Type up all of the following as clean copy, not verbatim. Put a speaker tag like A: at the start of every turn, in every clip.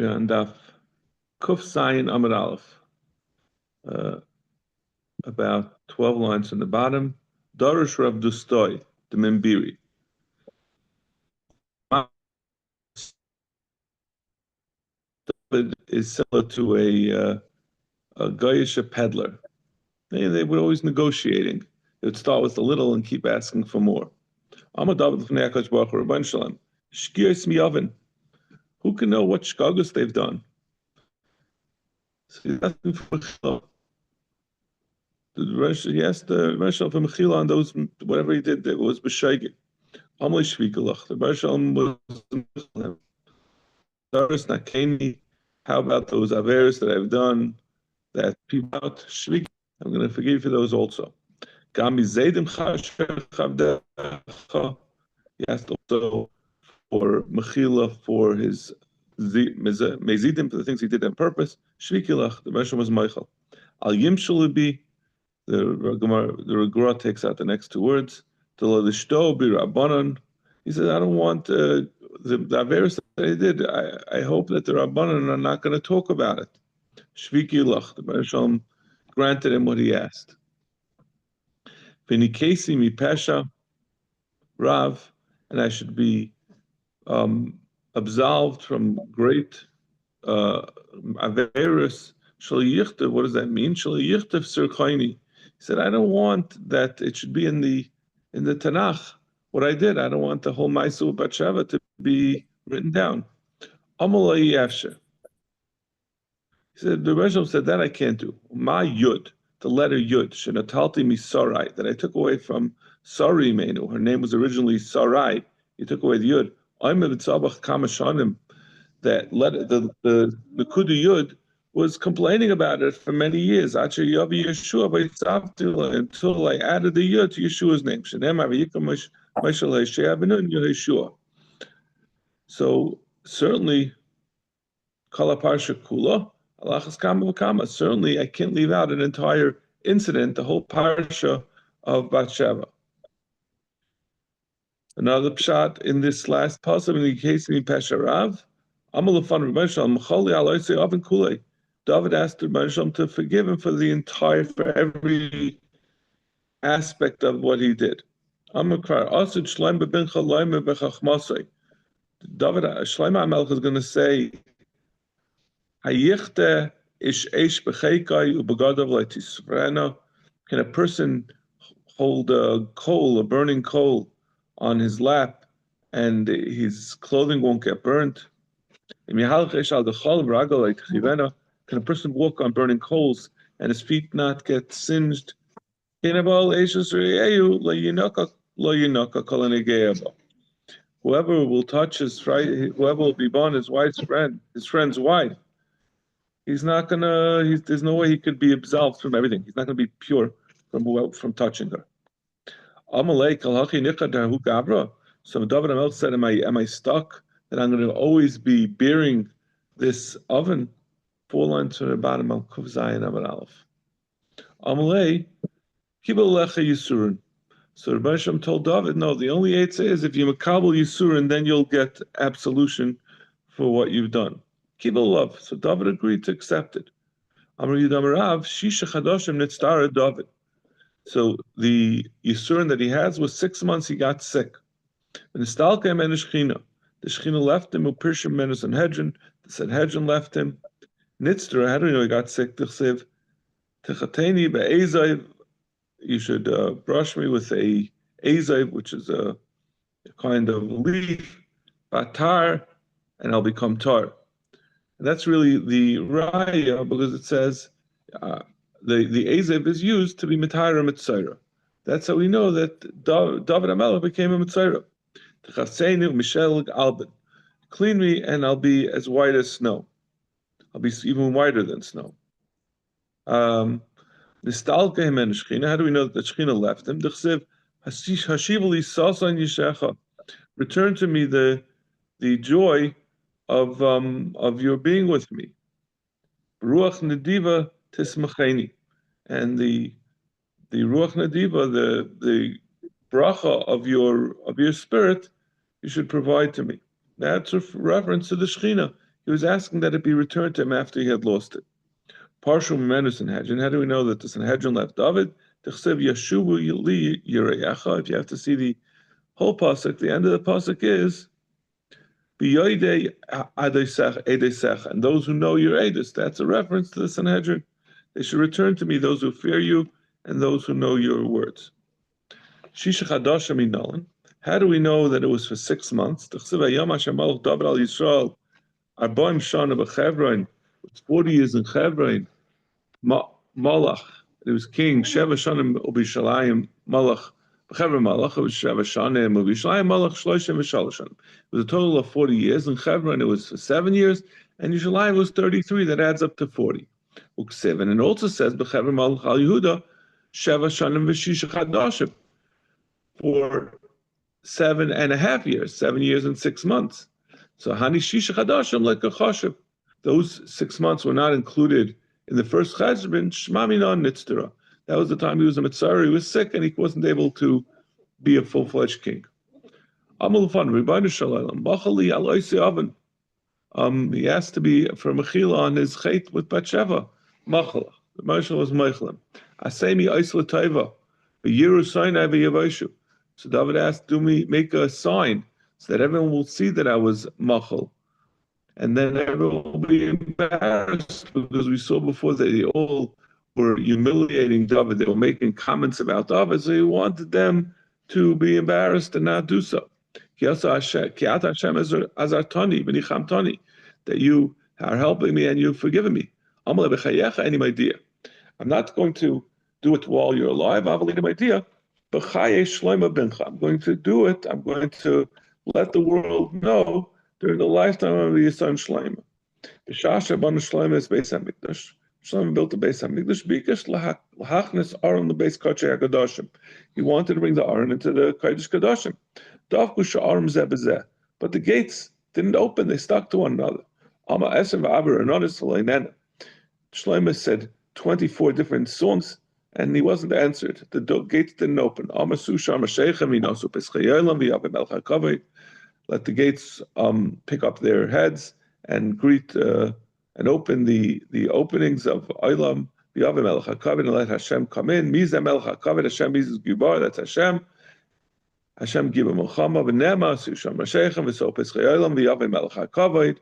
A: We are on Daf Kuf Zayin Amud Aleph, about 12 lines from the bottom. Darish Rav Dustoy, the Membiri. David is similar to a Goyish peddler. They were always negotiating. They would start with a little and keep asking for more. Amud David L'fnei HaKadosh Baruch Hu, Rabban Shalom, Shkiyos Miyaven. Who can know what shkagus they've done? So he's asking for Mechila. He asked the Rashal for Mechila on those, whatever he did that was b'shaygin. Amalei shvikalach. The Rashal was Doris Nakeni. How about those averes that I've done that people out shvik? I'm going to forgive you for those also. Gami zaydim chasher chavdecha. He asked also for Mechila for his mezidim, for the things he did on purpose. Shvikalach. The Rashal was Michael. Al yimshulubi. The Gemara takes out the next two words. He says, I don't want the Averis that I did. I hope that the Rabbanan are not going to talk about it. Shviki lach. The Baruch Shalom granted him what he asked. V'nikesi mi pesha Rav, and I should be absolved from great Averis. Shal yichtav. What does that mean? Shal yichtav sirchayni. He said, I don't want that it should be in the Tanakh, what I did. I don't want the whole Ma'aser Batsheva to be written down. Amalei Yafshe. He said, the Rishon said, that I can't do. Ma Yud, the letter Yud, Shenatalti mi Sarai, that I took away from Sari Menu. Her name was originally Sarai. He took away the Yud. I'm a Tzabach Kamashanim. That letter, the Kudu Yud, was complaining about it for many years. Until I added the Yud to Yeshua's name. So certainly, certainly I can't leave out an entire incident, the whole parsha of Bathsheba. Another pshat in this last pasuk, in the case of Pesharav, David asked the Rebbe to forgive him for every aspect of what he did. David Shlomo HaMelech is going to say, can a person hold a burning coal on his lap, and his clothing won't get burnt? Can a person walk on burning coals and his feet not get singed? Whoever will touch whoever will be born his friend's wife, he's not gonna. There's no way he could be absolved from everything. He's not gonna be pure from touching her. So David HaMelech said, "Am I stuck that I'm going to always be bearing this oven?" 4 lines from the bottom of Kuf Zayin Amud Aleph. Amalei Kibul Lecha Yisurin. So Rebbe Shem told David, no, the only eitzah is if you makabel Yisurin, then you'll get absolution for what you've done. Kibul Love. So David agreed to accept it. Amar Yudam Rav Shisha Chadoshim Nitztara David. So the Yisurin that he has was 6 months he got sick. And the Shechina left him. Upirshim men Sanhedrin. The Sanhedrin left him. Nitzter, how do you know he got sick? Tichsev, Tichateni be'ezayv. You should brush me with a ezayv, which is a kind of leaf, batar, and I'll become tar. And that's really the raya, because it says the ezayv is used to be mitayra mitzayra. That's how we know that David HaMelech became a mitzayra. Tichasenu Mishel Albin. Clean me, and I'll be as white as snow. I'll be even whiter than snow. How do we know that the Shechina left him? Return to me the joy of your being with me. Ruach Nadiva Tismacheni. And the Ruach Nadiva, the bracha of your spirit, you should provide to me. That's a reference to the Shechina. He was asking that it be returned to him after he had lost it. Partial Menu Sanhedrin. How do we know that the Sanhedrin left David? Yashuvu Yili Yireyacha. If you have to see the whole pasuk, the end of the pasuk is B'yoidei Edesech, and those who know your Edus. That's a reference to the Sanhedrin. They should return to me, those who fear you, and those who know your words. Shisha Chadasha Minolan. How do we know that it was for 6 months? David al Yisrael. Arbaim Shana b'Chevron. It's 40 years in Chevron. Malach. It was king. Sheva Shanim Ubishalayim Malach. B'Chevron Malach. It was Sheva Shanim Ubishalayim Malach Shloshim v'Shaloshanim. It was a total of 40 years. In Chevron it was for 7 years, and Yerushalayim was 33. That adds up to 40. Uksiv. And it also says b'Chevron Malach Al Yehuda Sheva Shanim v'Shisha Chadashim for 7.5 years, 7 years and 6 months. So Hani Shisha Chadashim like a Chashiv. Those 6 months were not included in the first Cheshbon. Shmaminon Nitztara. That was the time he was a Mitzvah. He was sick and he wasn't able to be a full-fledged king. Amalufan Rebbeinu Shalom Bachali Al Oisi Oven. He asked to be for Mechila on his chait with Batsheva. Machala. The Moshe was Meichelim. Asemi Oisla Taiva. V'yiru Sinai v'Yavoshu. So David asked, "Do me make a sign so that everyone will see that I was machal, and then everyone will be embarrassed because we saw before that they all were humiliating David. They were making comments about David, so he wanted them to be embarrassed and not do so. That you are helping me and you've forgiven me. I'm not going to do it while you're alive. I'm going to do it. I'm going to let the world know during the lifetime of your son Shlomo. Shlomo built the Beis Hamikdash. He wanted to bring the Aron into the Kodesh Kodashim. But the gates didn't open; they stuck to one another. Shlomo said 24 different songs, and he wasn't answered. The gates didn't open. Let the gates pick up their heads and greet and open the openings of Olam. And let Hashem come in. Mizeh Melech HaKavod. Hashem is Gibar. That's Hashem. Hashem Gibar Melchama. V'nema Susham Rashechem. V'so Pesachei Olam. V'yaveh Melech HaKavod.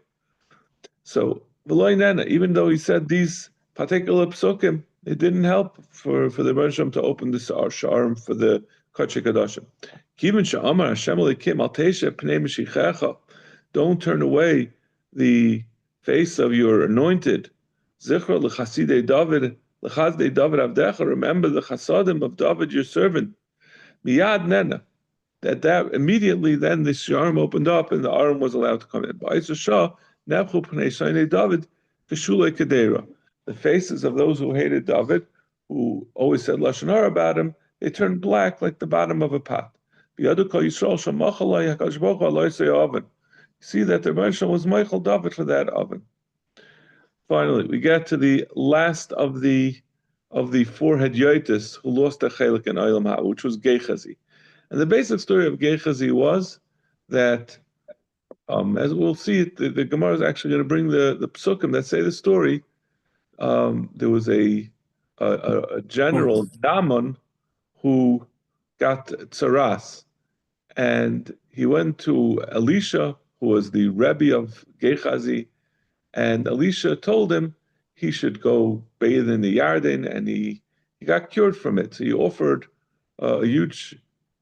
A: So even though he said these particular psukim, it didn't help for the Rebbeinu to open this Sharm for the Kodesh Kodashim. Kivin she'amar Hashem Elokim al teisha pnei Mashiachecha. Don't turn away the face of your anointed. Zichra l'chasidei David, l'chasidei David avdecha. Remember the chasadim of David, your servant. Miyad nena. That immediately then the Sharm opened up and the Aram was allowed to come in. Ba'is Shah nebchu pnei sheinei David k'shulei kedera. The faces of those who hated David, who always said lashon hara about him, they turned black like the bottom of a pot. See that the Rebbeinu was Michael David for that oven. Finally, we get to the last of the 4 Hedyotis who lost their chelik in Olam Ha, which was Gehazi. And the basic story of Gehazi was that, as we'll see, the Gemara is actually going to bring the psukim that say the story. There was a general, Daman, who got tsaras, and he went to Elisha, who was the Rebbe of Gehazi, and Elisha told him he should go bathe in the Yarden, and he got cured from it. So he offered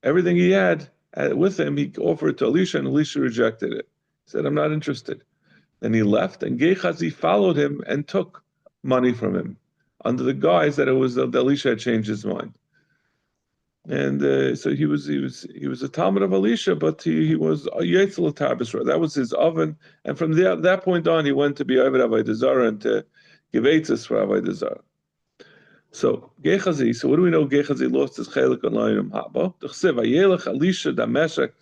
A: everything he had with him, he offered to Elisha, and Elisha rejected it. He said, I'm not interested. Then he left, and Gehazi followed him and took money from him under the guise that it was that Elisha had changed his mind. And so he was a Talmud of Elisha, but he was a Yetzel Tabisra. That was his oven, and from that point on, he went to be Oved Avodah Zarah and to give eitzes for Avodah Zarah. So Gehazi. So what do we know? Gehazi lost his chelik on Layim Haba. T'chsev Vayelech Elisha Dameshek.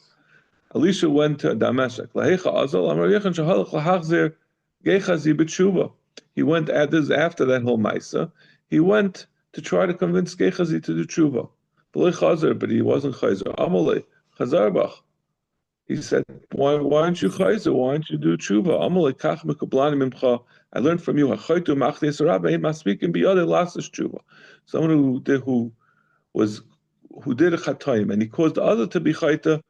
A: Elisha went to Dameshek. Lahecha Azal Amar Yechan Shahalach Lahachzer Gehazi B'tshuva. He went after that whole Maisa. He went to try to convince Gehazi to do tshuva. But he wasn't chayzer. Amalei chazarbach. He said, why aren't you chayzer? Why aren't you do tshuva? Amalei kach mekublani mimcha. I learned from you. Hachaytu machdes rabbe masmikim biyade lasas tshuva. Someone who did a chatayim and he caused the other to be chayta,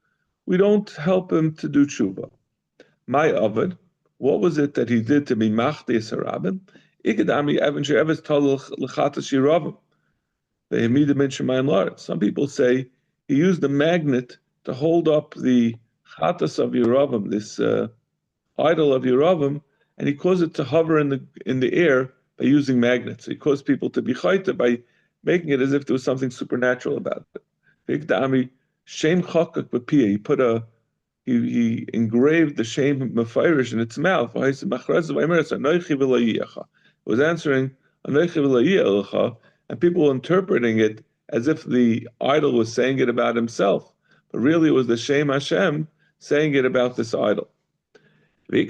A: we don't help him to do tshuva. My avad, what was it that he did to be machdes rabbe? Ikadami evan she'eves talach lechatas yiravim. Some people say he used a magnet to hold up the chatas of Yeravim, this idol of Yeravim, and he caused it to hover in the air by using magnets. He caused people to be chayta by making it as if there was something supernatural about it. He engraved the shame mefirish in its mouth. It was answering, and people were interpreting it as if the idol was saying it about himself. But really it was the Shem Hashem saying it about this idol. That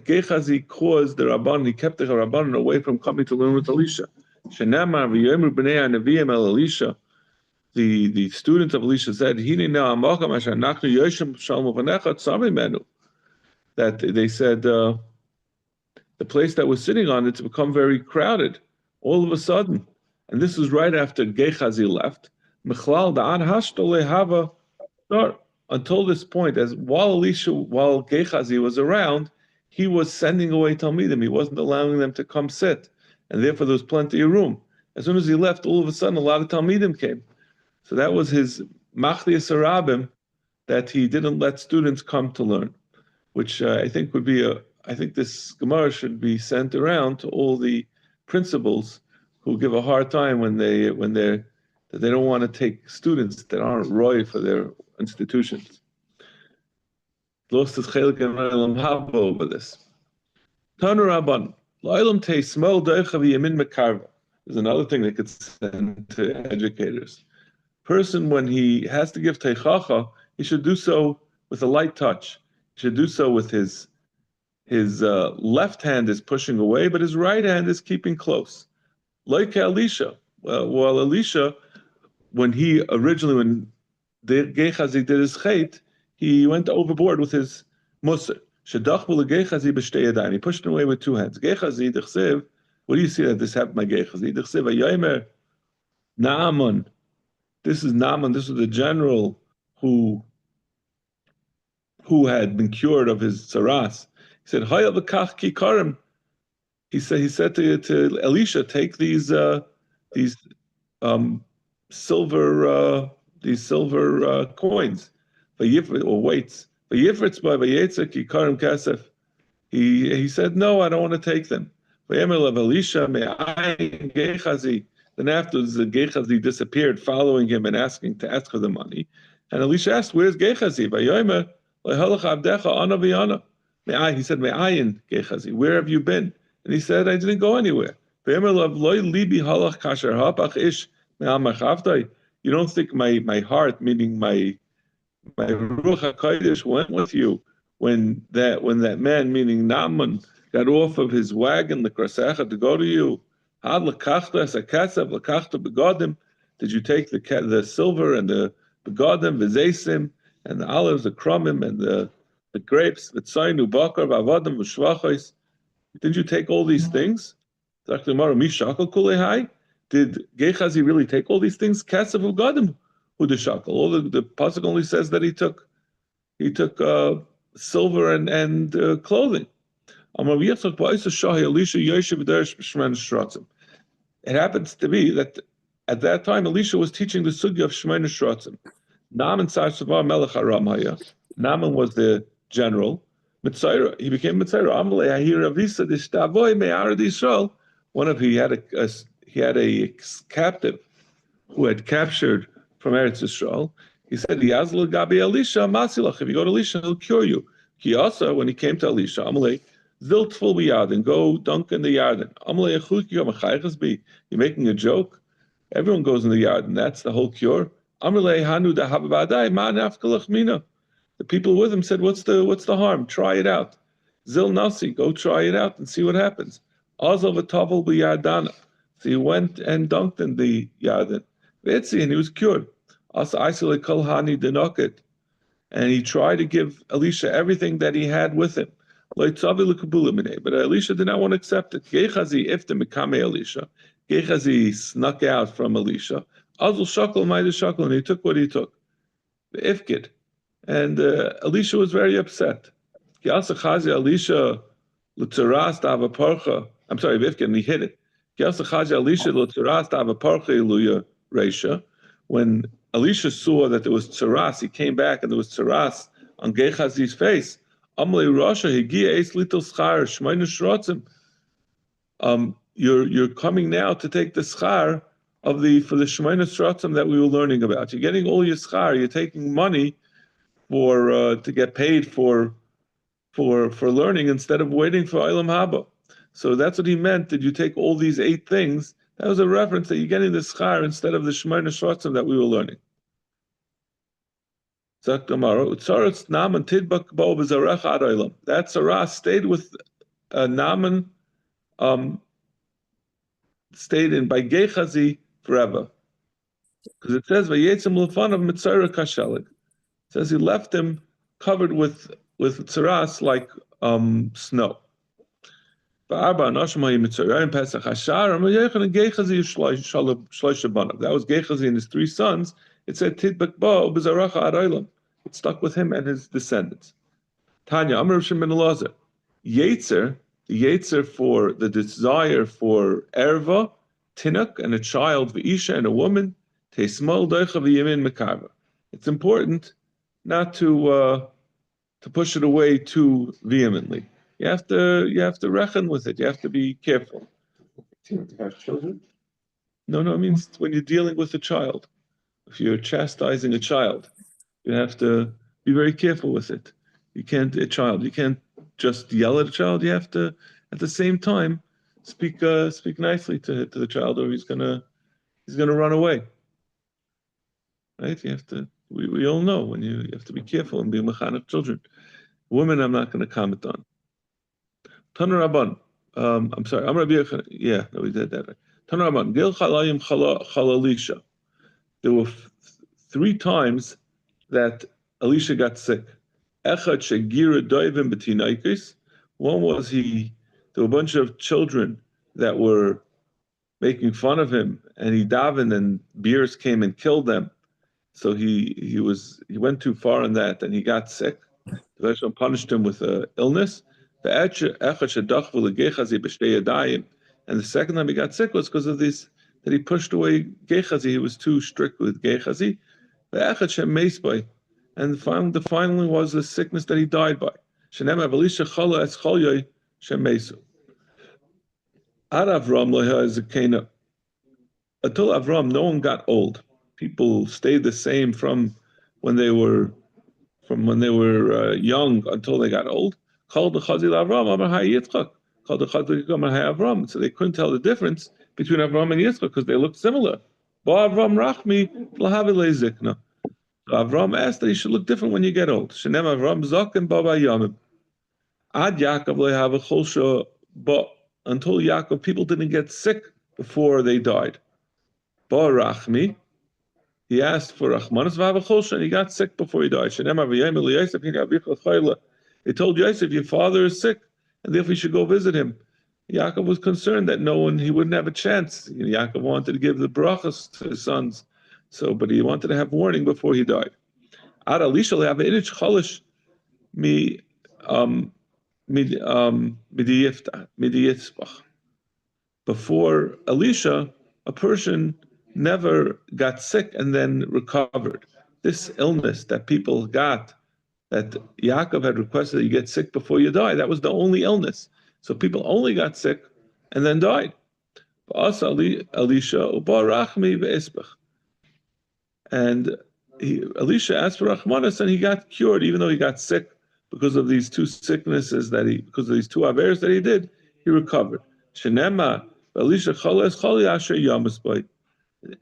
A: Gehazi caused the Rabban, he kept the Rabban away from coming to learn with Elisha. The students of Elisha said, that they said, the place that we're sitting on, it's become very crowded all of a sudden. And this was right after Gehazi left. Until this point, while Gehazi was around, he was sending away Talmidim. He wasn't allowing them to come sit. And therefore there was plenty of room. As soon as he left, all of a sudden a lot of Talmidim came. So that was his Machlias Arabim, that he didn't let students come to learn, which I think would be I think this Gemara should be sent around to all the principals who give a hard time when they don't want to take students that aren't roy for their institutions. Lost his chelik and Olam Haba over this. Tanu Rabban, Lo'ilam Tei Smol Doicha V'Yamin Mekarva. There's another thing they could send to educators. Person, when he has to give teichacha, he should do so with a light touch. He should do so with his left hand is pushing away, but his right hand is keeping close. Like Elisha. While Elisha, when Gehazi did his chait, he went overboard with his musr. He pushed him away with two hands. Gehazi, what do you see that this happened by Gehazi? Naaman. This is Naaman. This was the general who had been cured of his tsaras. He said, "Hayal v'kach kikarim." He said to Elisha, "Take these silver coins, or weights. He said, "No, I don't want to take them." Then afterwards, Gehazi disappeared, following him and asking for the money. And Elisha asked, "Where's Gehazi?" He said, "Me'ayin, Gehazi, where have you been?" And he said, "I didn't go anywhere." You don't think my heart, meaning my Ruach HaKodesh, went with you when that man, meaning Naaman, got off of his wagon, the Krasecha, to go to you? Did you take the silver and the begodim, the zaysim, and the olives, the crumim, and the grapes, the tzainu bakar, v'avadim, v'shvachos? Did you take all these things? Did Gehazi really take all these things? Kasav ugadim hu deshakal. All the pasuk only says that he took silver and clothing. It happens to be that at that time Elisha was teaching the sugya of Shemona Shratzim. Naaman was the general. He became Mitzayra. He had a captive who had captured from Eretz Yisrael. He said, "Yazl Gabi Elisha Masilach. If you go to Elisha, he'll cure you." He also, when he came to Elisha, Amalei Ziltful b'Yarden, go dunk in the Yarden. Amalei Echuk, you're making a joke. Everyone goes in the Yarden. That's the whole cure. Amalei Hanu Dahabadai Ma Nafkalach Mina. The people with him said, "What's the harm? Try it out." Zil Nasi, go try it out and see what happens. Azal v'Tavel b'Yardana. So he went and dunked in the Yarden. And he was cured. Asa Isile Kol Hani Denoket, and he tried to give Elisha everything that he had with him. But Elisha did not want to accept it. Gehazi ifta mikame Elisha. Gehazi snuck out from Elisha. Azul shakal ma'ida shakal, and he took what he took. The ifkid. And Elisha was very upset. Elisha l'tzaras parcha. I'm sorry, ifkid, and he hit it. Elisha l'tzaras parcha iluya reisha. When Elisha saw that there was tzaras, he came back and there was tzaras on Gehazi's face. Amalei Rasha higia es little schar shmeinu shrotzim. You're coming now to take the schar of for the shmeinu shrotzim that we were learning about. You're getting all your schar. You're taking money for to get paid for learning instead of waiting for Olam Haba. So that's what he meant. Did you take all these 8 things? That was a reference that you're getting the schar instead of the shmeinu shrotzim that we were learning. That Sarah stayed with Naaman, stayed in by Gehazi forever. Because it says, Vayetzim l'fanav mitzara kashelik. It says he left him covered with tzaras like snow. That was Gehazi and his 3 sons. It said Tidbak Bo Bizaracha Adailam. It stuck with him and his descendants. Tanya Amr Shimon Elazar. Yetzer, the Yetzer for the desire for erva, tinuk, and a child, v'isha, and a woman, teismal doicha v'yemin mekarva. It's important not to push it away too vehemently. You have to reckon with it. You have to be careful.
B: To have children?
A: No, it means when you're dealing with a child. If you're chastising a child, you have to be very careful with it. You can't just yell at a child. You have to, at the same time, speak nicely to the child, or he's gonna run away. Right? You have to. We all know when you have to be careful and be mechanech children. Women, I'm not going to comment on. Tanu Rabban. I'm sorry. I'm Rabbi. Yeah, no, we did that. Right. Tanu Rabban. Gil chalayim chalalisha. There were 3 times that Elisha got sick. Echad shegira doivim b'tinaikis. One was there were a bunch of children that were making fun of him, and he davened, and bears came and killed them. So he went too far in that, and he got sick. The Hashem punished him with illness. And the second time he got sick was because of this, that he pushed away Gehazi. He was too strict with Gehazi. And the final was the sickness that he died by. Until Avram, no one got old. People stayed the same from when they were young until they got old. Called the Chazil Avram, called the Chazil Avram. So they couldn't tell the difference between Avram and Yitzchak because they looked similar. Avram Rachmi Lahavi Lezikna. Avram asked that he should look different when you get old. Shenem Avram Zaken Baba Yamim. Ad Yaakov Lehava Cholsha, but until Yaakov, people didn't get sick before they died. Ba Rachmi. He asked for Rachmanis Vava Cholsha, and he got sick before he died. Shenem Avayim Eliyosef Yinavichla Chayla. He told Yosef, your father is sick, and therefore you should go visit him. Yaakov was concerned that he wouldn't have a chance. Yaakov wanted to give the brachas to his sons, but he wanted to have warning before he died. Ad Elisha have an inich chalish midiyifbach. Before Elisha, a person never got sick and then recovered. This illness that people got, that Yaakov had requested that you get sick before you die, that was the only illness. So people only got sick and then died. Elisha and Elisha asked for Rachmanis, and he got cured, even though he got sick because of these 2 sicknesses because of these 2 averes that he did, he recovered. Shenema, Elisha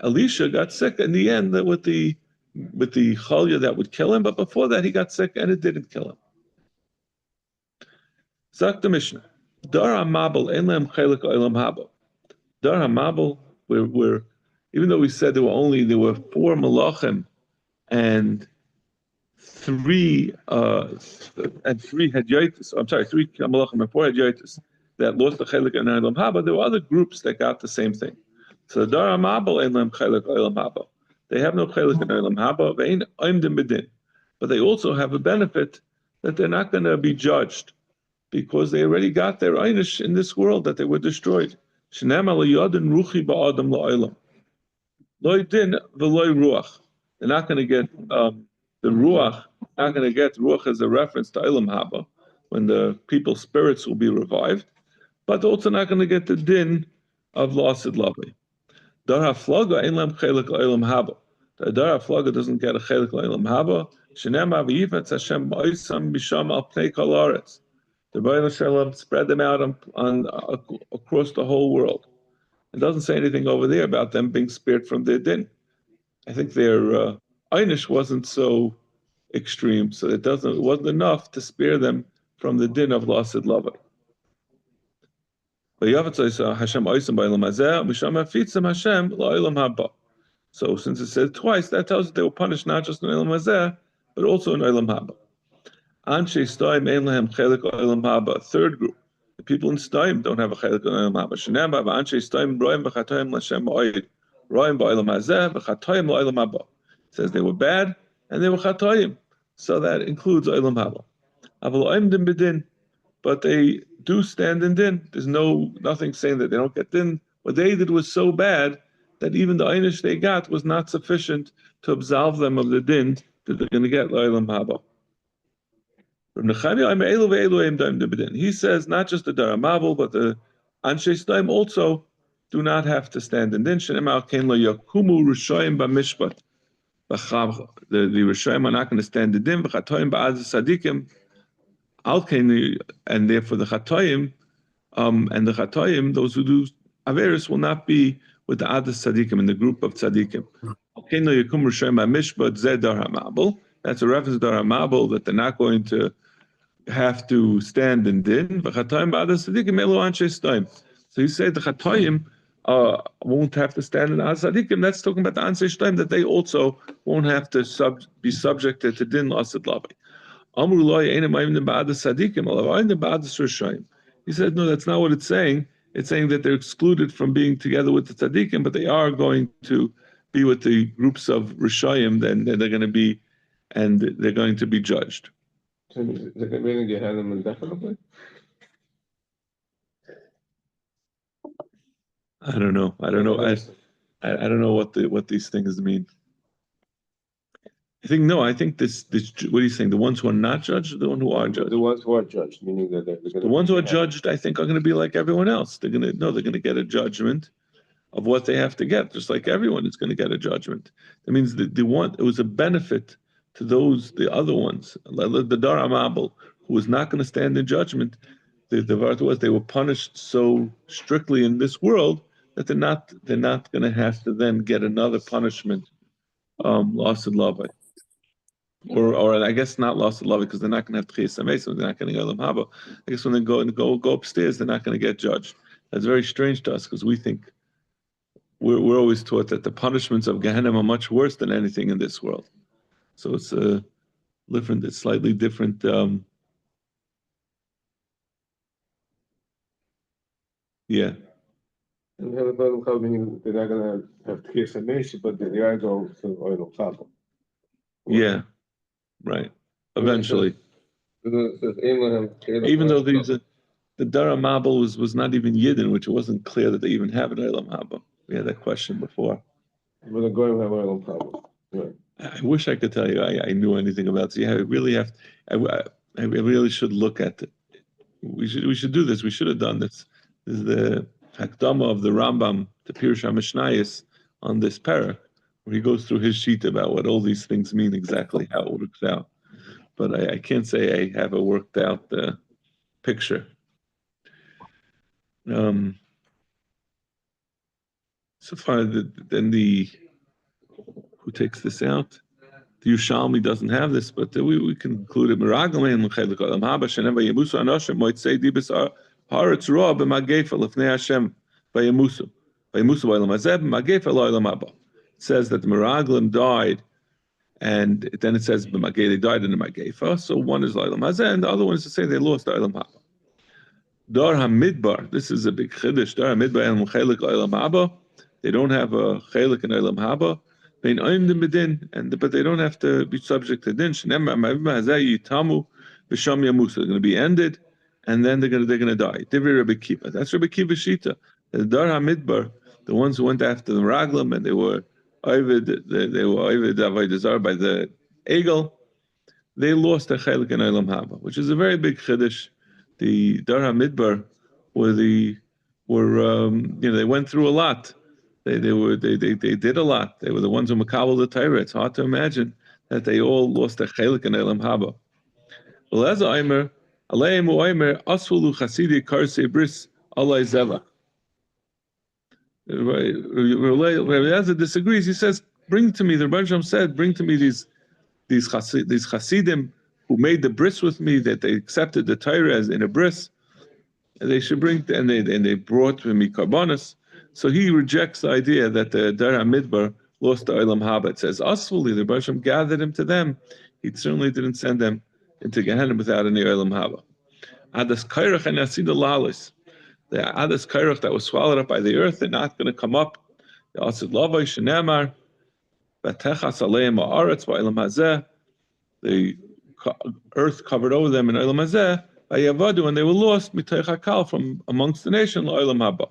A: Elisha got sick in the end with the chalya that would kill him, but before that he got sick and it didn't kill him. Zak the Mishnah. Dar HaMabel ein lehem chelik olam haba. Dar HaMabel, where even though we said there were 4 malachim and three hadyotis. I'm sorry, three malachim and four hadyotis that lost the chelik in Olam Haba. There were other groups that got the same thing. So the Dara Mabel ain't them chelik Olam Haba. They have no chelik in Olam Haba. They ain't oimdim bedin, but they also have a benefit that they're not going to be judged because they already got their einish in this world that they were destroyed. Shnei al yadin ruchi ba'adam la'olam. Loy din v'loy ruach. They're not going to get the ruach. Not going to get ruach as a reference to Olam Haba when the people's spirits will be revived, but also not going to get the din of lost lavi. Dar haflaga ein lam chelik Olam Haba. The Dar haflaga doesn't get a chelik Olam Haba. Shenema v'yivetz Hashem ba'isam misham al pnei kol haaretz. The Baruch Shalom spread them out across the whole world. It doesn't say anything over there about them being spared from their din. I think their einish wasn't so extreme, so it wasn't enough to spare them from the din of lost lava. So since it said twice, that tells us they were punished not just in Olam Hazeh, but also in Olam Haba. Anshe Stoim ein lehem chelik Olam Haba. Third group, the people in Stoim don't have a chelik Olam Haba. Shenema v'anshe Stoim roim v'chatoim l'Hashem ma'oid. Roim ba'olam hazeh v'chatoim l'Olam Haba. It says they were bad and they were chatoim, so that includes Olam Haba. Aval oimdim bedin, but they do stand in din. There's nothing saying that they don't get din. What they did was so bad that even the einish they got was not sufficient to absolve them of the din that they're going to get Olam Haba. He says not just the Dara Mabel, but the Anshe Stoim also do not have to stand in din. The Rishayim are not going to stand in din. And therefore the Chatoim and the Chatoim, those who do Averis, will not be with the Adas Tzadikim in the group of Tzadikim. That's a reference to Dara Mabel that they're not going to have to stand in din. So you say the Chatoim won't have to stand in Adas Tzadikim. That's talking about the Anshe Shtaim, that they also won't have to be subjected to din Lasid Lavi. He said, no, that's not what it's saying. It's saying that they're excluded from being together with the tzaddikim, but they are going to be with the groups of Rishayim, then they're going to be, and they're going to be judged.
B: So is it meaning you had them indefinitely?
A: I don't know. I don't know what these things mean. I think this what are you saying? The ones who are not judged, or the ones who are judged?
B: The ones who are judged, meaning that they're going to.
A: The ones who are judged, I think, are going to be like everyone else. They're going to get a judgment of what they have to get, just like everyone is going to get a judgment. That means it was a benefit to the other ones. The Dara Mabel, who was not going to stand in judgment, the word was they were punished so strictly in this world that they're not going to have to then get another punishment, lost in love. Or I guess not lost love because they're not going to have Tchiyas HaMesim, they're not going to go Olam Haba. I guess when they go upstairs, they're not going to get judged. That's very strange to us because we think we're always taught that the punishments of Gehenna are much worse than anything in this world. So it's slightly different. Yeah.
B: And we have a Olam Haba, meaning they're not going to have Tchiyas HaMesim, but they are going to Olam Haba.
A: Yeah. Right. Eventually. Even though the Dara Mabel was not even Yidden, which it wasn't clear that they even have an Olam Haba. We had that question before.
B: But the Goyim have Olam Haba. Right.
A: I wish I could tell you I knew anything about it. I really should look at it. We should do this. We should have done this. This is the Hakdama of the Rambam, the Pirush HaMishnayos on this parak, where he goes through his sheet about what all these things mean exactly, how it works out. But I can't say I have a worked out picture. So far, then who takes this out? The Yerushalmi doesn't have this, but we can include it. It says that the Meraglim died And then it says they died in the Magefa. So one is Olam Hazeh, and the other one is to say they lost the Olam Haba. Dar HaMidbar, this is a big chiddush. Dar HaMidbar and chelik Olam Haba. They don't have a chelik in Olam Haba. But they don't have to be subject to din. They're going to be ended, and then they're going to die. Rabbi Kiva. That's Rabbi Kiva Shita. The Dar HaMidbar, the ones who went after the Raglam and they were Ovid Avodah Zarah by the Egel, they lost their chelik in Olam Haba, which is a very big chiddush. The Dar HaMidbar they went through a lot. They did a lot. They were the ones who makabel the Torah. It's hard to imagine that they all lost their chelik in Olam Haba. Elazar Aimer, Aleim Aimer, Asfulu Chasidi Karsei Bris Alay Zeva. Elazar disagrees. He says, "Bring to me." The Rebbe Shalom said, "Bring to me these Hasidim who made the bris with me, that they accepted the Torah as in a bris. And they should bring, and they brought to me karbanos." So he rejects the idea that the Dar HaMidbar lost the Olam Haba. It says, "Asfuli," the Rebbe Shalom gathered him to them. He certainly didn't send them into Gehenna without any Olam Haba. Adas Kairach and Asida Lalis. The Adas Kairach that was swallowed up by the earth, they're not going to come up. The Asid Lavai Shenemar, Batechas Aleim Haaretz Ba'olam Hazeh. The earth covered over them in Olam Hazeh, Vayavadu, and they were lost Mitoich HaKal from amongst the nation L'Olam Haba.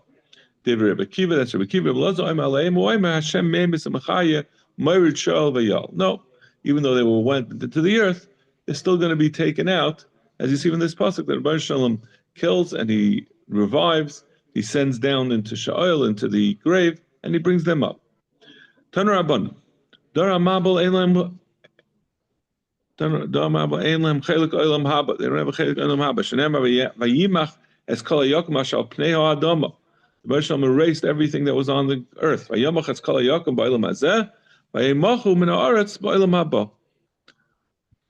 A: Divrei Rabbi Kiva, that's Rabbi Kiva. Hashem Me'emis Amachaya Moirid Shal Vayal. No, even though they went to the earth, they're still going to be taken out, as you see in this pasuk that Rabbi Shalom kills and he revives. He sends down into Sha'il, into the grave, and he brings them up. Taner Rabban, Dar HaMabel Elam. They don't have a chelik olam haba. Shenemar vayimach es kol hayokim asher al pnei ha'adama. The Rebbe Shalom erased everything that was on the earth. Vayimach es kol hayokim ba'olam hazeh. Vayimachu min haaretz ba'olam haba.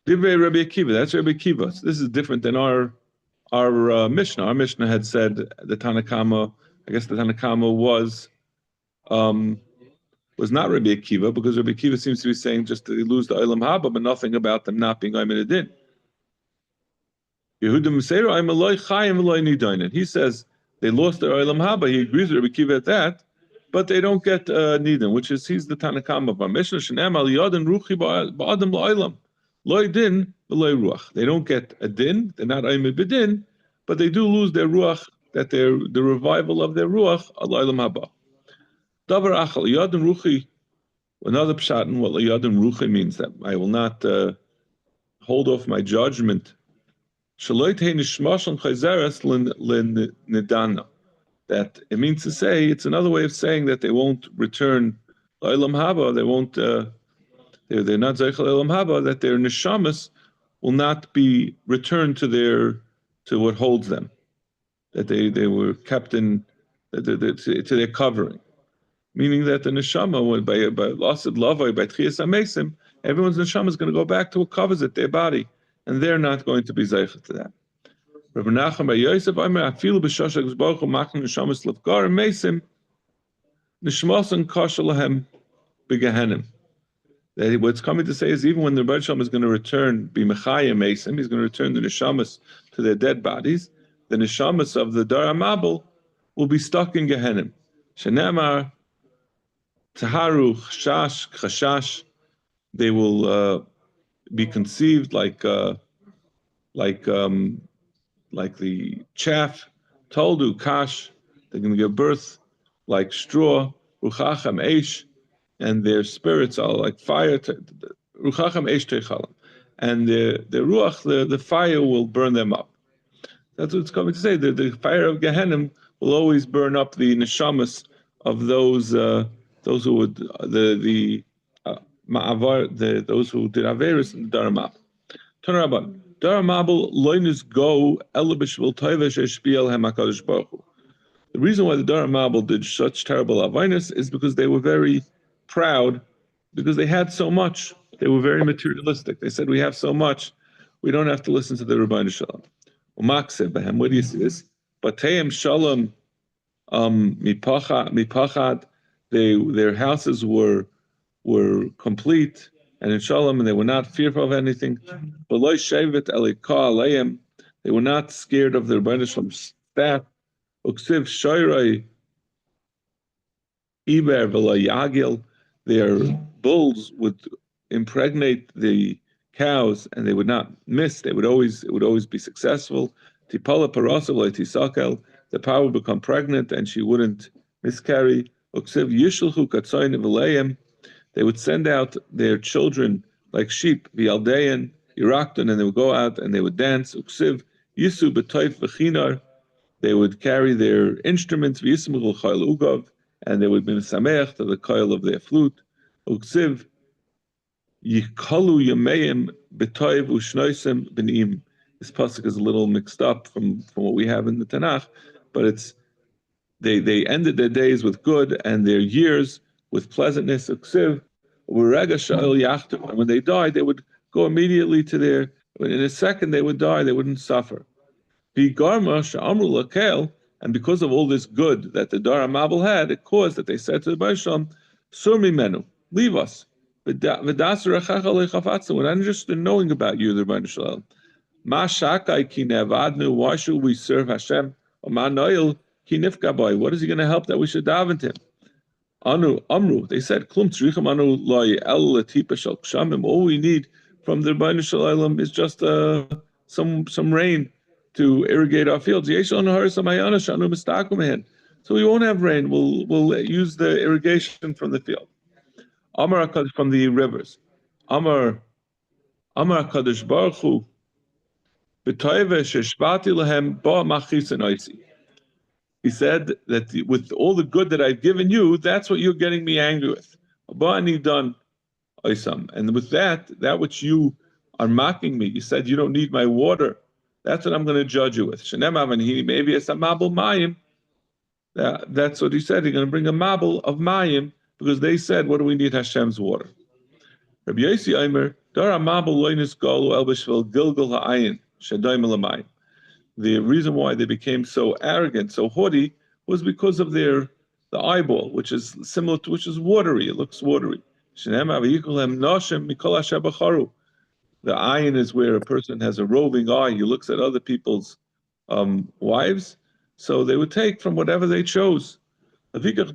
A: Divrei Rabbi Akiva. That's Rabbi Akiva. So this is different than our Mishnah. Our Mishnah had said the Tanakama. I guess the Tanakama was not Rabbi Akiva, because Rabbi Akiva seems to be saying just that they lose the Olam Haba, but nothing about them not being Ayman Adin. Yehuda Meseiro, I'm Eloi Chayim Eloi Nidainen. He says they lost their Olam Haba. He agrees with Rabbi Akiva at that, but they don't get Nidan, which is he's the Tanakama of our Mishnah. Shenem Al Yadin Ruchi Ba'adam La'olam Loi Din V'Loi Ruach. They don't get a din. They're not Ayman B'Din, but they do lose their Ruach. That the revival of their Ruach Al Olam Haba. Davar achal yadin ruchi. Another pshat in what yadin ruchi means, that I will not hold off my judgment. Shaloit hey nishmashon chayzeres nidana. That it means to say, it's another way of saying that they won't return l'olam haba. They won't. They're not zeichel l'olam haba. That their neshamas will not be returned to what holds them. That they were kept in to their covering. Meaning that the neshama, by loss of lavai, by tchias amesim, everyone's neshama is going to go back to what covers it, their body, and they're not going to be zeicha to that. Rabbi Nachman by Yosef, Aimer afilu b'shashak zbaruch u'machnu neshamas lefgar amesim nishmasan kasha lahem b'gehenim. That what's coming to say is even when the Rebbe Shalom is going to return, be mechaya amesim, he's going to return the neshamas to their dead bodies. The neshamas of the Dar HaMabel will be stuck in Gehenim. Shenemar Taharu, Chash, Chashash, they will be conceived like the chaff. Toldu, Kash, they're going to give birth like straw. Ruchacham Eish, and their spirits are like fire. Ruchacham Eish Techalam, and the ruach, the fire will burn them up. That's what it's coming to say. The fire of Gehenim will always burn up the neshamas of those who would those who did averus in the Dar HaMabel. Taner Rabban, Dar HaMabel loinus go elabishvil toivesh eshpiel hem hakadosh baruch hu. The reason why the Dar HaMabel did such terrible avinus is because they were very proud, because they had so much. They were very materialistic. They said, we have so much, we don't have to listen to the Rebbeinu Shalom. Umaksev behem, where do you see this? Bateim Shalom mipachad. Their houses were complete and in Shalom, and they were not fearful of anything. They were not scared of their Rebbeinu Shalom's staff. Uksiv shoyrei iber v'lo yagil. Their bulls would impregnate the cows, and they would not miss. It would always be successful. Tipala parasa v'lo tisakel. The cow would become pregnant, and she wouldn't miscarry. Uksiv yishlchu katzayin v'leim. They would send out their children like sheep, v'yaldein, Irakton, and they would go out and they would dance. Uksiv yisu b'toif v'chinar. They would carry their instruments, v'yismul chayil ugav, and they would be mesamech to the coil of their flute. Uksiv yikalu yameim b'toiv u'shnoisem b'nim. This pasuk is a little mixed up from what we have in the Tanakh, but it's they ended their days with good and their years with pleasantness. Uksiv u'rega sha'il yachtu. And when they died, they would go immediately to their. In a second, they would die. They wouldn't suffer. And because of all this good that the Dara Mabel had, it caused that they said to the Baisham, Sur mimenu, leave us. We're not interested in knowing about you, the Baisham. Why should we serve Hashem? What is he going to help that we should daven to him? Anu Amru, they said, all we need from the Rebbeinu Shalom is just some rain to irrigate our fields. So we won't have rain. We'll use the irrigation from the field. Amar from the rivers. Amar HaKadosh Baruch Hu b'toive sheshbati lahem ba machisen oisi. He said that with all the good that I've given you, that's what you're getting me angry with. Ba done oisam. And with that which you are mocking me, you said you don't need my water. That's what I'm going to judge you with. Maybe it's a mabul mayim. That's what he said. He's going to bring a mabul of mayim because they said, "What do we need Hashem's water?" Rabbi Yossi Aimer, Dara mabul loinis galu el b'shvel gilgal ha'ayin shadayim l'mayim. The reason why they became so arrogant, so haughty, was because of the eyeball, which is similar to, which is watery. It looks watery. The ayin is where a person has a roving eye. He looks at other people's wives. So they would take from whatever they chose. That's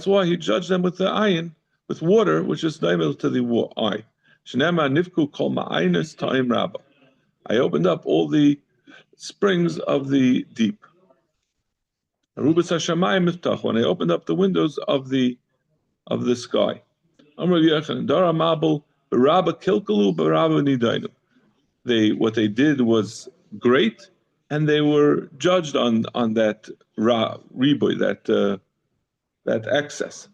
A: why he judged them with the ayin, with water, which is daimel to the eye. I opened up all the springs of the deep. When I opened up the windows of the sky. What they did was great, and they were judged on that riboy, that excess.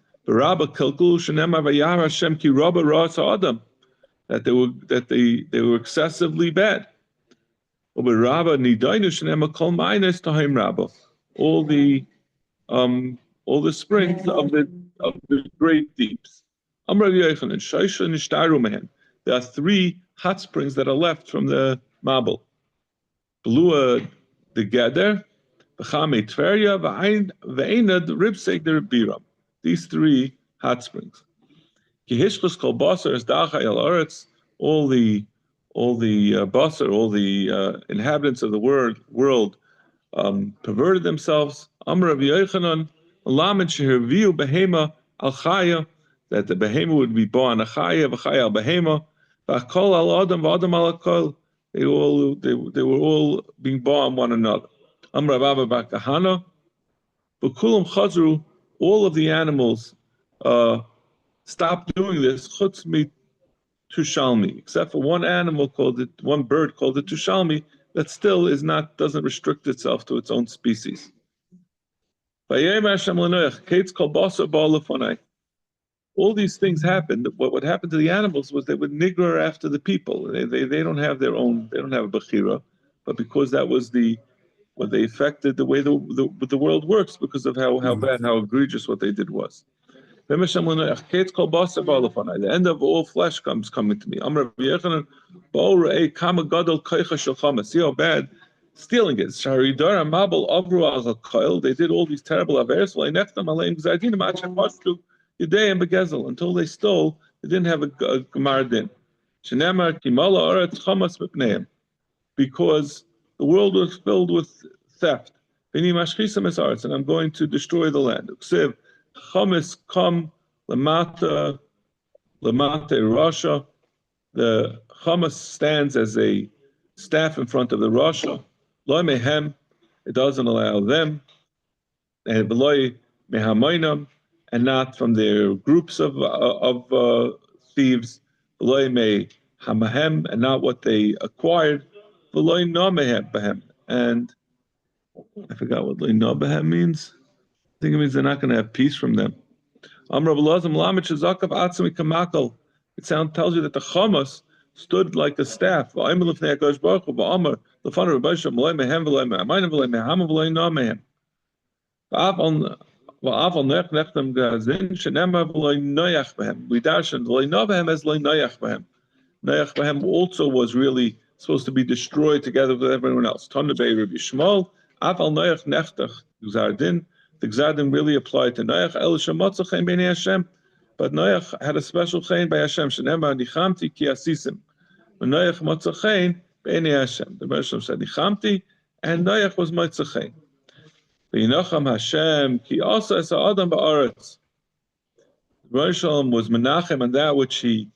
A: That they were excessively bad. All the springs of the great deeps. There are 3 hot springs that are left from the Mabel. Blua the Geder, B'chame Tveria, V'einad Ribsek the Biram. These 3 hot springs. Kihishchus kol basar es dachai al aretz. All the basar, all the inhabitants of the world perverted themselves. Amar Rabbi Yochanan, Lamed sheherviu behema al chaya, that the behema would be born a chaya, v'chaya al behema, v'akol al adam v'adam al akol. They were all being born one another. Amar Rabba bar Kahana, v'kulam chazru. All of the animals stopped doing this. Chutz mi tushalmi, except for one bird called the tushalmi, that still doesn't restrict itself to its own species. All these things happened. What happened to the animals was they would nigger after the people. They don't have their own. They don't have a bechira, but because that was what they affected the way the world works, because of how bad, how egregious what they did was. The end of all flesh coming to me. See how bad stealing is. They did all these terrible averes. Yudayim begezel. Until they stole, they didn't have a gemar din. Shenemar kimala aretz chamas b'pneim, because the world was filled with theft. V'ni mashchisam es aretz, and I'm going to destroy the land. Uksiv chamas kam lamata rasha. The chamas stands as a staff in front of the rasha. Lo mehem, it doesn't allow them. And beloy mehamoinam, and not from their groups of thieves. Beloy me hamahem, and not what they acquired. Beloy no mehem, and I forgot what loy no behem means. I think it means they're not going to have peace from them. It tells you that the chamas stood like a staff. We darshan as noyach behem. Noyach behem also was really supposed to be destroyed together with everyone else. Tana bei Rabbi Shmuel, aval noyach nechtach gzardin. The gzardin really applied to Noyach. El shemotza chen b'nei Hashem, but Noyach had a special chen by Hashem. Shenemar nichamti ki asisim. When Noyach motza chen b'nei Hashem, the Rebbe said nichamti, and Noyach was motza chen. V'yinacham Hashem ki asa es ha'adam ba'aretz. Rebbe was menachem on that which he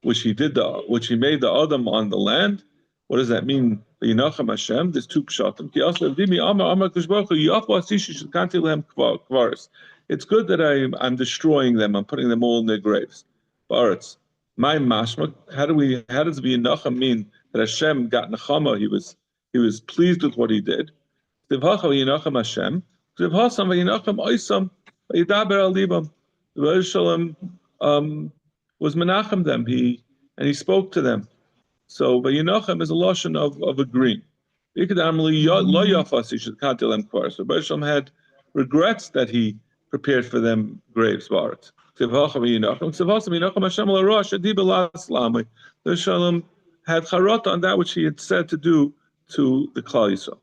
A: made the Adam on the land. What does that mean? V'yinacham Hashem. There's two pshatim. Ki asa v'dimi amar Kadosh Baruch Hu yafu asishi shkanti lehem kvaris. It's good that I'm destroying them. I'm putting them all in their graves. Ba'aretz. My mashma. How does v'yinacham mean that Hashem got nechama? He was pleased with what he did. Tivhacha v'yinacham Hashem. Tivhasam v'yinacham oisam v'yidaber al libam. The Rebbe Shalom was menachem them. He spoke to them. So v'yinacham is a lashon of agreeing. So Rebbe Shalom had regrets that he prepared for them graves. Tivhacha v'yinacham. Tivhasam v'yinacham Hashem al rosh adiba la'aslami. The Rebbe Shalom had charata on that which he had said to do to the Klal Yisrael.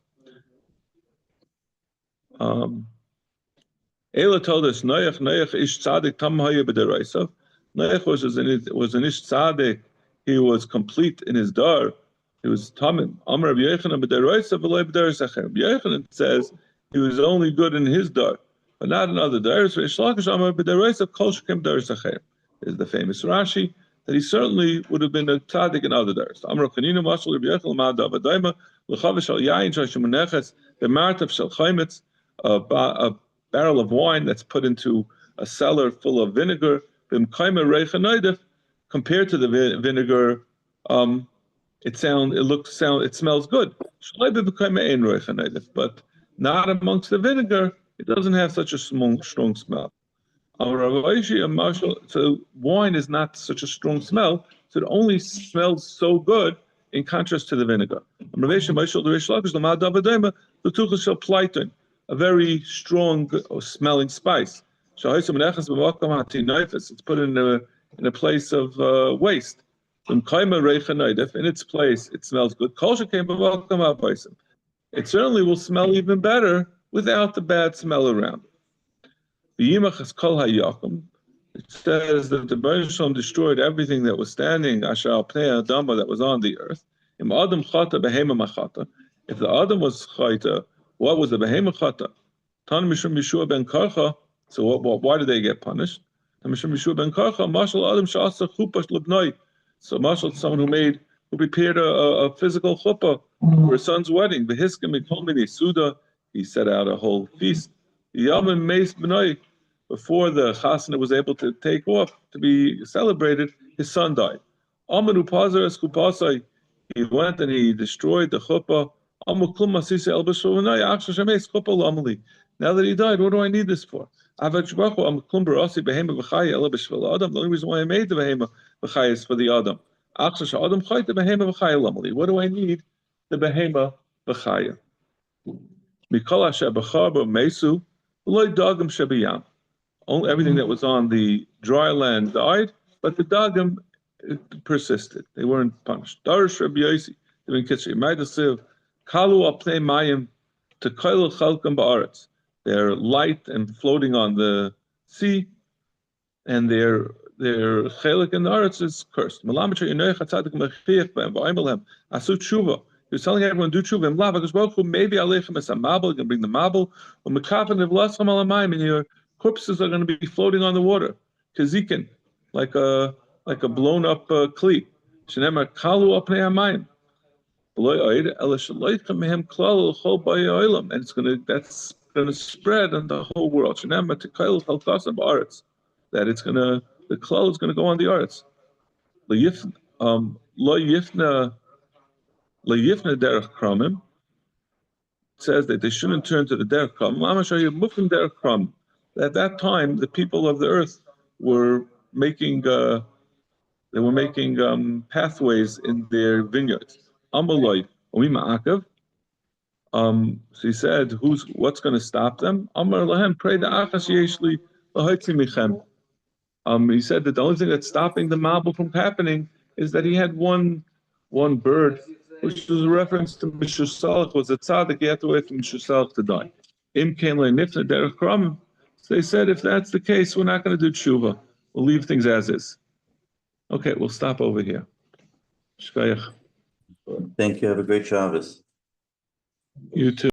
A: Ela told us Noach ish tzaddik tam haya b'deraisav. Noach was an ish tzaddik. He was complete in his dar. He was tamim. Amar Rabbi Yochanan b'deraisav v'loy b'derais acher. Rabbi Yochanan says he was only good in his dar, but not in other dars. Reish Lakish amar b'deraisav kol shekem b'derais acher. Is the famous Rashi that he certainly would have been a tzaddik in other dars. Amar Chanina mashal Rabbi Yochanan ma'adav adayma l'chavish al yayin shashim uneches b'martav shel chaymetz. A barrel of wine that's put into a cellar full of vinegar, compared to the vinegar, it smells good. But not amongst the vinegar, it doesn't have such a strong smell. So wine is not such a strong smell, so it only smells so good in contrast to the vinegar. A very strong smelling spice. It's put in a place of waste. In its place, it smells good. It certainly will smell even better without the bad smell around it. It says that the Baruch Shalom destroyed everything that was standing, that was on the earth. If the Adam was chayta, what was the behemoth chata? Tan mishum Yeshua ben Karcha. So why did they get punished? Tan mishum Yeshua ben Karcha. Mashal Adam sha'asa chuppah lebnoi. So mashal, someone who prepared a physical chuppah for his son's wedding. V'hiskim mikolmini suda. He set out a whole feast. Yamim meis b'noi. Before the chasana was able to take off to be celebrated, his son died. Amanu pazar es kupasai. He went and he destroyed the chuppah. Now that he died, what do I need this for? The only reason why I made the behemoth is for the Adam. What do I need the behemoth? Only everything that was on the dry land died, but the dagim persisted. They weren't punished. Kalu apnei mayim tekoil chalkam ba'aretz. They're light and floating on the sea. and their chelik in the earth is cursed. Asu tshuva. He was telling everyone do tshuva. Because maybe aleichem es amabel. You can bring the mabel. And your corpses are going to be floating on the water. Kazikin, like a blown up kli. Shenemar kalu apnei hamayim. And it's that's gonna spread on the whole world. That it's gonna the klal is gonna go on the arts. Lo yifna derech kramim says that they shouldn't turn to the derech kramim. Lama shayir mufim derech kramim. At that time, the people of the earth were making pathways in their vineyards. Amaloi, Omima Akav. So he said, what's going to stop them? Amar Lahem, pray the Achas Yeshli Lahaitzi Michem. He said that the only thing that's stopping the Mabul from happening is that he had one bird, which was a reference to Mishur Salach, was a tzaddik, he had to wait for Mishur Salach to die. Im Kain Nifna Derech Kramim. So they said, if that's the case, we're not going to do tshuva. We'll leave things as is. Okay, we'll stop over here. Shkayach.
C: Thank you. Have a great Shabbos.
A: You too.